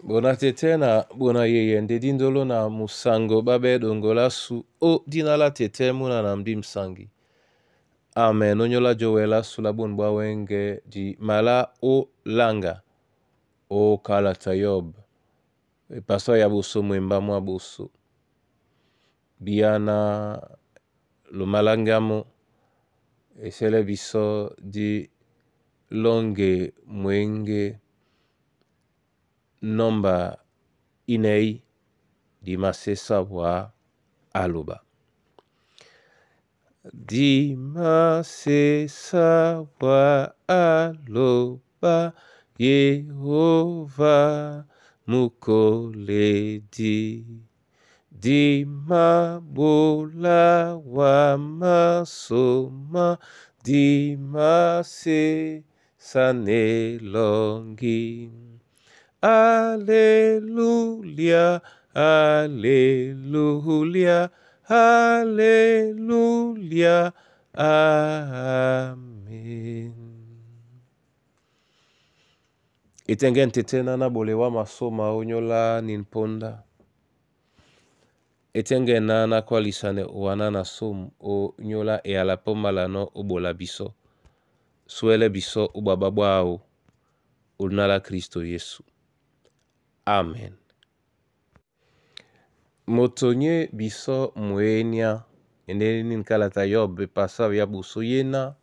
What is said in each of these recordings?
Bona tete na bona yeye ndedi ndolo na musango babe dongola su o dinala tete muna na mdi msangi. Amen. Onyola jowela sula bonbwa wenge di mala o langa o kala tayob. Paso ya buso mwemba mwa buso. Biana lo malangamo esele biso di longe mwenge nomba inei di masesa wa aluba. Di masesa wa aluba Yehova mukoledi. Di mabola wa masoma di masesa nelongi. Alleluia, alleluia, alleluia, amen. Itengen tetena na bolewa masoma onyola ninponda. Etengen na kwa lisane wana na som o nyola e alapo malano obola biso. Suele biso ubababwa au unala Kristo Yesu. Amen. Motonye biso mwenya ene ninkalata yob pasa ya buso yena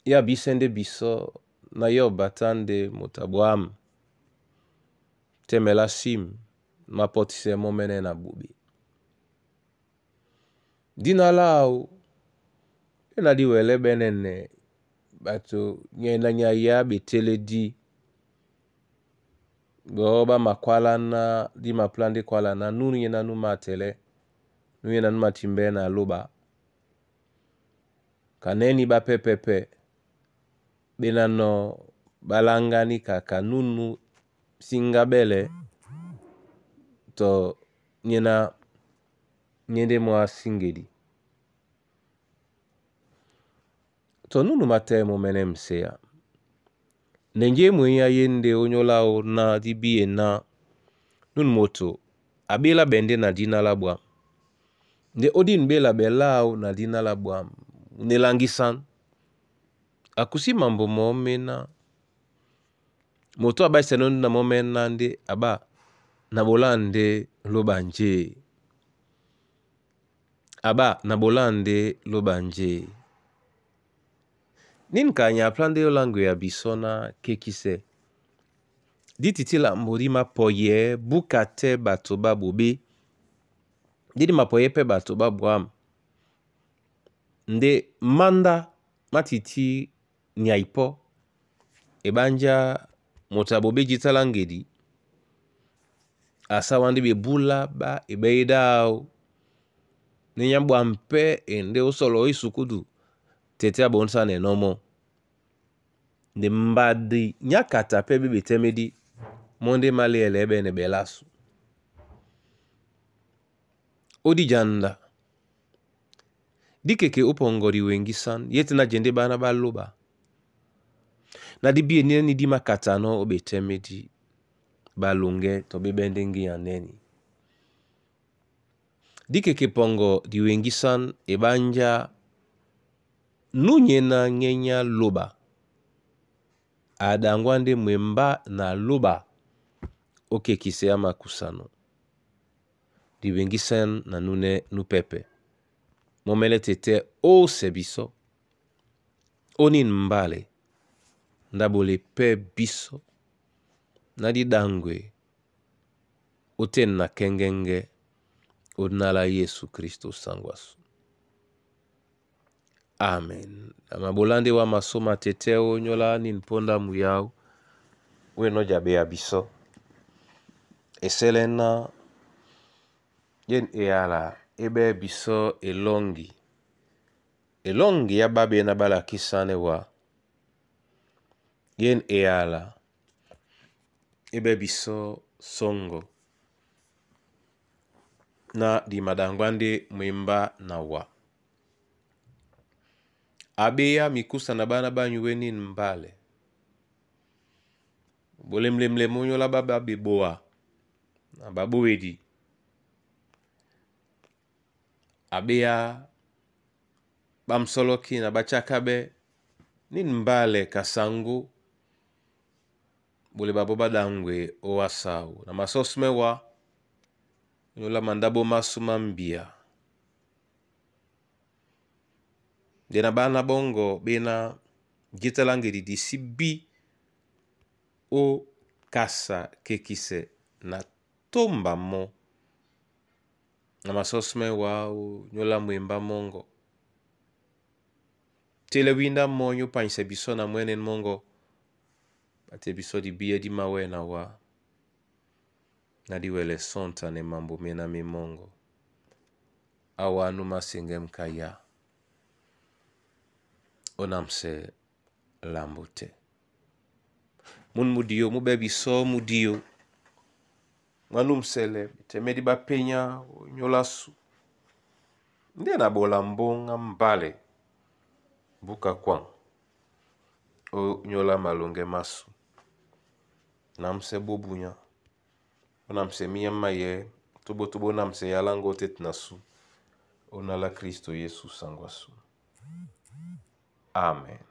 ya bisende biso na yob batande motabwam temela sim mapotise momene na bubi. Dinalao ena diwele benene bato nyena nyaya betele di Goba makwala na di maplande kwala na nunu yena numa tele nunu yena numa timbe na loba kaneni ba pepepe benano balangani kaka nunu singabele to nyena nyende mwa singedi to nunu mate momene msea Nenje mwenya yende onyola na dibiye na nun moto abela bende na dina labwa. Nde odin bela belao na dina labwa. Nelangisan. Akusi mambo momena. Moto abay senon na momena nde aba nabolande lobanje. Aba nabolande lobanje. Nin kanya plande yo langu ya bisona kekise. Dititila mborima poye bukate batoba bobe. Didi mapoye pe batoba buam. Nde manda matiti nyaipo. Ebanja motabobe jitalangedi. Asa wandi be bula ba ebeidao. Nenyambu ampe ende usolo isukudu. Tete abonsa ne nomo. Nde mbadi nyakata pe bibi temedi. Monde mali elebe ne belasu. Odi janda. Dikeke upongori wengisan. Yeti na jende bana baloba. Na dibiye nini di makatano obe temedi. Balunge to bebendengi yaneni. Dikeke pongo di wengisan ebanja. Nunye na ngenya loba. Adangwande mwemba na loba. Oke kise ama kusano. Di wengisan na nune nupepe. Momele tete o sebiso. Onin mbale. Ndabole pe biso. Nadi dangwe. Oten na kengenge. Odnala Yesu Kristo sangwasu. Amen. Amabolande wa masoma teteo nyola ninponda muyao. Weno jabe ya biso. Eselena. Yen eala. Ebe biso elongi. Elongi ya babe na bala kisane wa. Yen eala. Ebe biso songo. Na di madangwande mwemba na wa. Abeya mikusa na bana banyuweni mbale. Bolem onyola baba beboa na baboedi abea bamsoloki na bachakabe nin mbale kasangu bole babo badangwe owasau na masosmewa onyola mandabo masu mambia dena bana bongo bena gitalange di sibi o kasa kekise na tomba mo na masosme wao nyola mwemba mongo telewinda monyo panse biso na mwenen mongo pate biso di biye di mawe na wa na diwele sonta ne mambo mena mi mongo awa numa singem kaya onamse lambute mun mudio mu bebi so mudio manum sele temedi ba penya nyolasu nde na bola mbonga mbale buka kwang o nyola malonge masu namse bobunya onamse miyama ye tubo namse yalango tetnasu onala Kristo Yesu sangwasu. Amen.